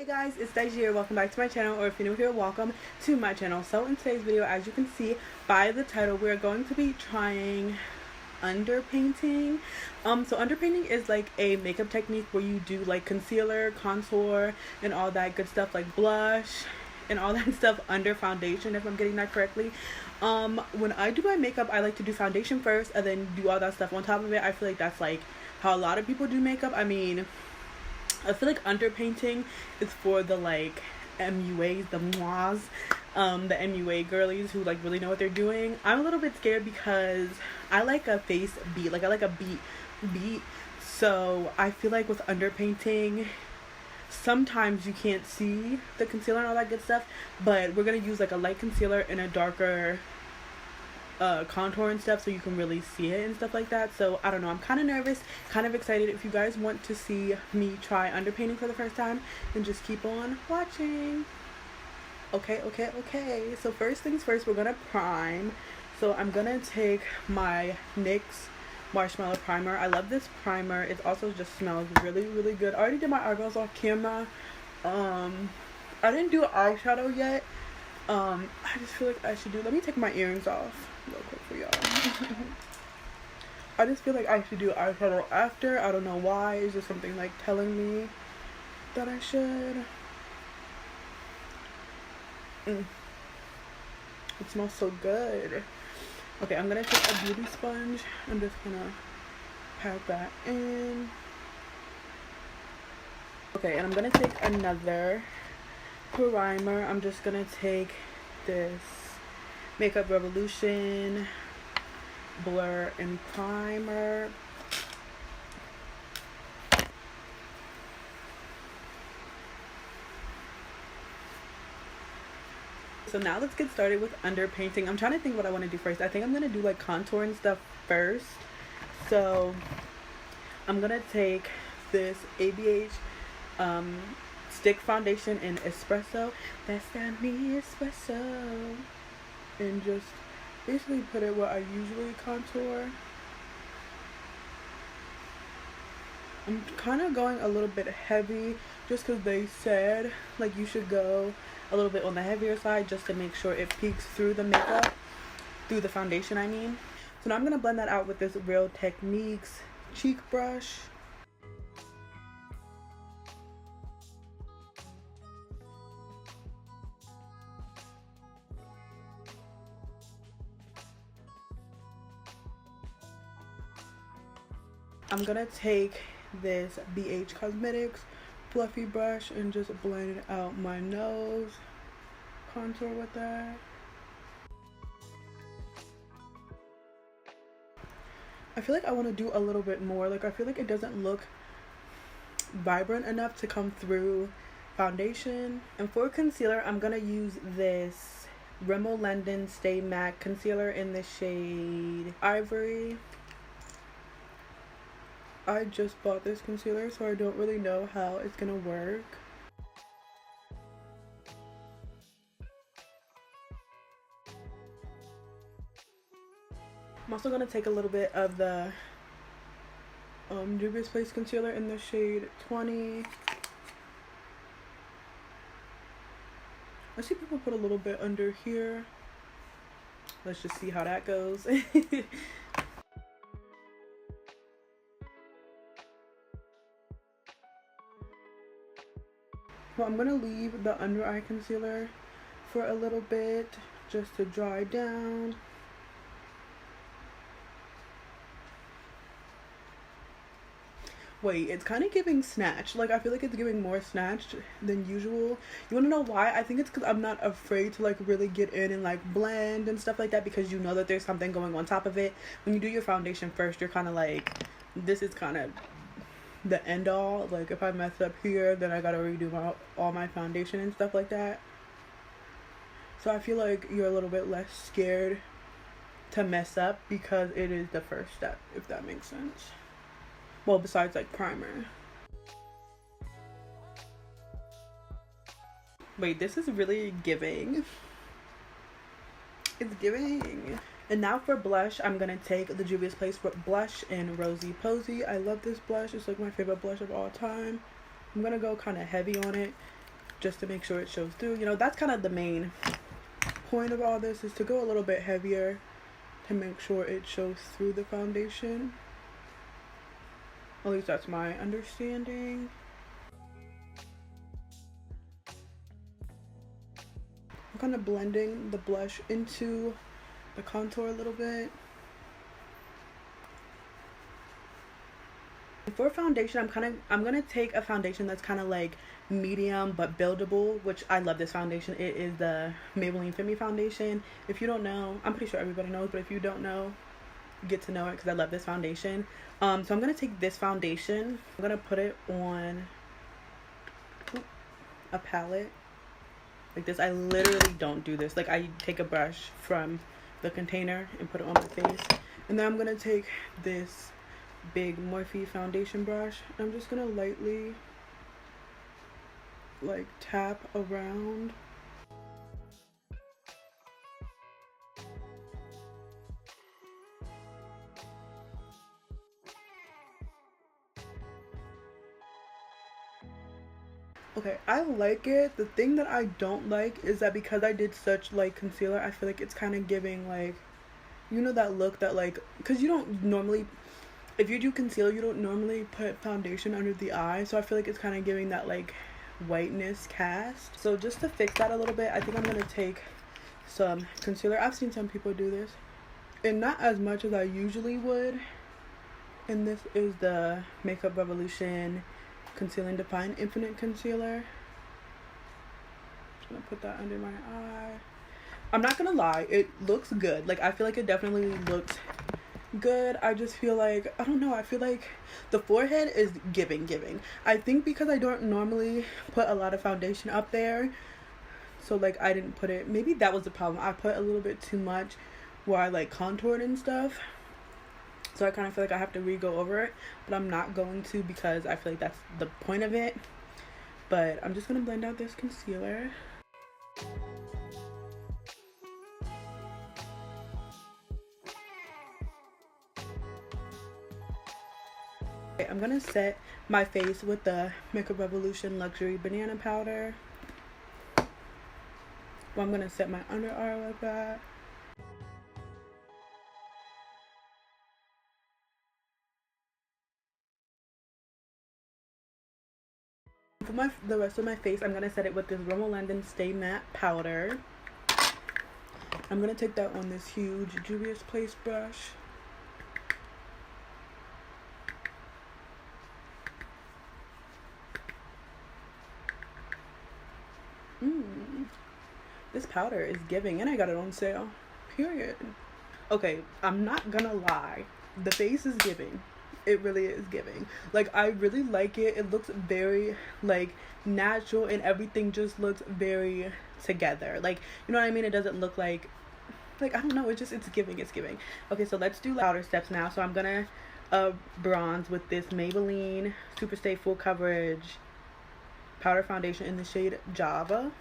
Hey guys, it's Daisy here. Welcome back to my channel, or if you're new here, welcome to my channel. So in today's video, as you can see by the title, we're going to be trying underpainting. So underpainting is like a makeup technique where you do like concealer, contour, and all that good stuff, like blush and all that stuff under foundation, if I'm getting that correctly. When I do my makeup, I like to do foundation first and then do all that stuff on top of it. I feel like that's like how a lot of people do makeup. I mean, I feel like underpainting is for the like MUAs, the mois, the MUA girlies who like really know what they're doing. I'm a little bit scared because I like a face beat, like I like a beat. So I feel like with underpainting, sometimes you can't see the concealer and all that good stuff, but we're gonna use like a light concealer and a darker contour and stuff so you can really see it and stuff like that. So I don't know, I'm kind of nervous, kind of excited. If you guys want to see me try underpainting for the first time, then just keep on watching. Okay, so first things first, we're gonna prime. So I'm gonna take my NYX marshmallow primer. I love this primer. It also just smells really good. I already did my eyebrows off camera. I didn't do eyeshadow yet. I just feel like I should do, let me take my earrings off real quick for y'all. I just feel like I should do eyeshadow after. I don't know why. It's just something like telling me that I should. It smells so good. Okay, I'm gonna take a beauty sponge. I'm just gonna pat that in. Okay, and I'm gonna take another primer. I'm just gonna take this Makeup Revolution Blur and Primer. So now let's get started with underpainting. I'm trying to think what I want to do first. I think I'm gonna do like contour and stuff first. So I'm gonna take this ABH stick foundation in espresso. That's not me, espresso. And just basically put it where I usually contour. I'm kind of going a little bit heavy just because they said like you should go a little bit on the heavier side just to make sure it peeks through the makeup, through the foundation I mean. So now I'm going to blend that out with this Real Techniques cheek brush. I'm gonna take this BH Cosmetics fluffy brush and just blend out my nose, contour with that. I feel like I want to do a little bit more. Like I feel like it doesn't look vibrant enough to come through foundation. And for concealer, I'm gonna use this Rimmel London Stay Matte concealer in the shade Ivory. I just bought this concealer, so I don't really know how it's gonna work. I'm also gonna take a little bit of the Juvia's Place concealer in the shade 20. I see people put a little bit under here. Let's just see how that goes. Well, I'm gonna leave the under eye concealer for a little bit just to dry down. Wait, it's kind of giving Snatch. Like I feel like it's giving more Snatch than usual. You want to know why? I think it's because I'm not afraid to like really get in and like blend and stuff like that, because you know that there's something going on top of it. When you do your foundation first, you're kind of like, this is kind of the end all. Like if I mess up here, then I gotta redo all my foundation and stuff like that. So I feel like you're a little bit less scared to mess up because it is the first step, if that makes sense. Well, besides like primer. Wait, this is really giving. It's giving. And now for blush, I'm gonna take the Juvia's Place blush in Rosy Posy. I llove this blush. It's like my favorite blush of all time. I'm gonna go kind of heavy on it just to make sure it shows through. You know, that's kind of the main point of all this, is to go a little bit heavier to make sure it shows through the foundation. At least that's my understanding. I'm kind of blending the blush into the contour a little bit. For foundation, I'm gonna take a foundation that's kind of like medium but buildable, which I love this foundation. It is the Maybelline Fit Me foundation. If you don't know, I'm pretty sure everybody knows, but if you don't know, get to know it, because I love this foundation. So I'm gonna take this foundation, I'm gonna put it on a palette like this. I literally don't do this. Like, I take a brush from the container and put it on my face, and then I'm gonna take this big Morphe foundation brush. I'm just gonna lightly like tap around. Okay, I like it. The thing that I don't like is that because I did such like concealer, I feel like it's kind of giving like, you know, that look that like, because you don't normally, if you do concealer, you don't normally put foundation under the eye, so I feel like it's kind of giving that like whiteness cast. So just to fix that a little bit, I think I'm gonna take some concealer. I've seen some people do this, and not as much as I usually would. And this is the Makeup Revolution Conceal and Define Infinite Concealer. Just gonna put that under my eye. I'm not gonna lie, it looks good. Like, I feel like it definitely looks good. I just feel like, I don't know, I feel like the forehead is giving. I think because I don't normally put a lot of foundation up there, so like I didn't put it, maybe that was the problem. I put a little bit too much where I like contoured and stuff, so I kind of feel like I have to re-go over it, but I'm not going to, because I feel like that's the point of it. But I'm just gonna blend out this concealer. I'm gonna set my face with the Makeup Revolution Luxury Banana Powder. Well, I'm gonna set my under eye like that. For the rest of my face, I'm gonna set it with this Rimmel London Stay Matte Powder. I'm gonna take that on this huge Juvia's Place brush. This powder is giving, and I got it on sale. Period. Okay, I'm not gonna lie. The face is giving. It really is giving. Like, I really like it. It looks very, like, natural, and everything just looks very together. Like, you know what I mean? It doesn't look like, I don't know. It's giving. Okay, so let's do outer steps now. So I'm gonna bronze with this Maybelline Superstay Full Coverage Powder Foundation in the shade Java.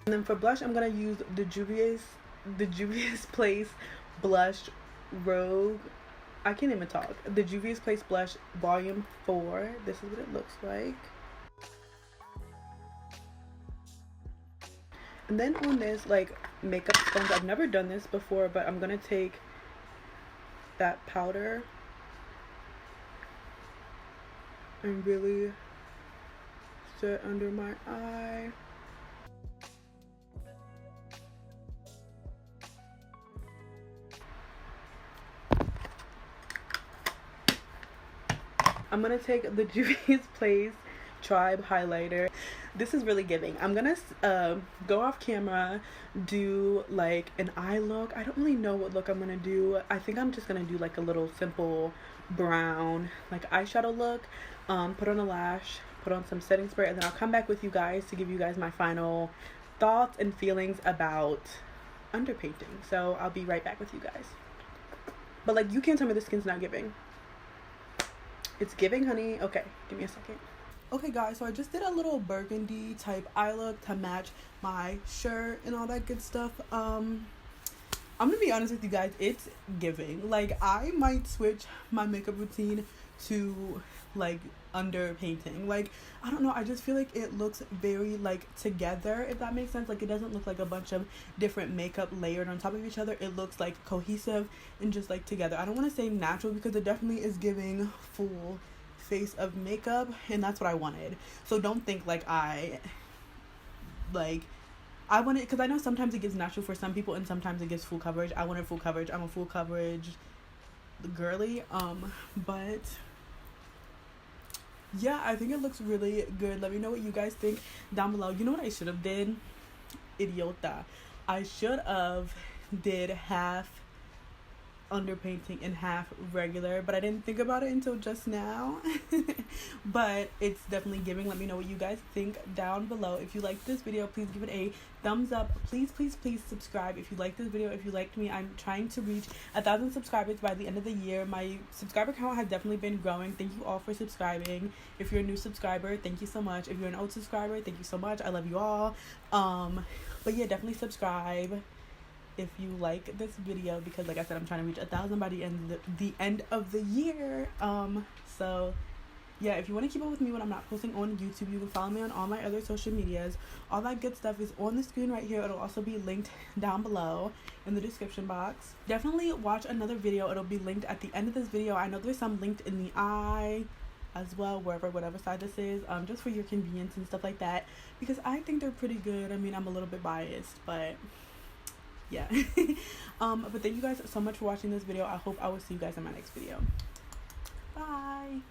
And then for blush, I'm gonna use the Juvia's Place Blush Rogue. I can't even talk. The Juvia's Place Blush Volume 4. This is what it looks like. And then on this, like, makeup sponge, I've never done this before, but I'm gonna take that powder and really set under my eye. I'm gonna take the Juvia's Place Tribe highlighter. This is really giving. I'm gonna go off camera, do like an eye look. I don't really know what look I'm gonna do. I think I'm just gonna do like a little simple brown like eyeshadow look. Put on a lash, put on some setting spray, and then I'll come back with you guys to give you guys my final thoughts and feelings about underpainting. So I'll be right back with you guys. But like, you can't tell me the skin's not giving. It's giving, honey. Okay, give me a second. Okay guys, so I just did a little burgundy type eye look to match my shirt and all that good stuff. I'm gonna be honest with you guys, it's giving. Like, I might switch my makeup routine to like underpainting. Like, I don't know, I just feel like it looks very like together, if that makes sense. Like, it doesn't look like a bunch of different makeup layered on top of each other. It looks like cohesive and just like together. I don't want to say natural because it definitely is giving full face of makeup, and that's what I wanted. So don't think like I want it, because I know sometimes it gives natural for some people and sometimes it gives full coverage. I wanted full coverage. I'm a full coverage girly. But yeah, I think it looks really good. Let me know what you guys think down below. You know what I should have did? Idiota. I should have did half underpainting and half regular, but I didn't think about it until just now. But it's definitely giving. Let me know what you guys think down below. If you like this video, please give it a thumbs up. Please subscribe if you like this video. If you liked me, I'm trying to reach 1,000 subscribers by the end of the year. My subscriber count has definitely been growing. Thank you all for subscribing. If you're a new subscriber, thank you so much. If you're an old subscriber, thank you so much. I love you all. But yeah, definitely subscribe if you like this video, because like I said, I'm trying to reach 1,000 by the end of the year. So yeah, if you want to keep up with me when I'm not posting on YouTube, you can follow me on all my other social medias. All that good stuff is on the screen right here. It'll also be linked down below in the description box. Definitely watch another video. It'll be linked at the end of this video. I know there's some linked in the eye as well, whatever side this is, just for your convenience and stuff like that, because I think they're pretty good. I mean, I'm a little bit biased, but yeah. But thank you guys so much for watching this video. I hope I will see you guys in my next video. Bye.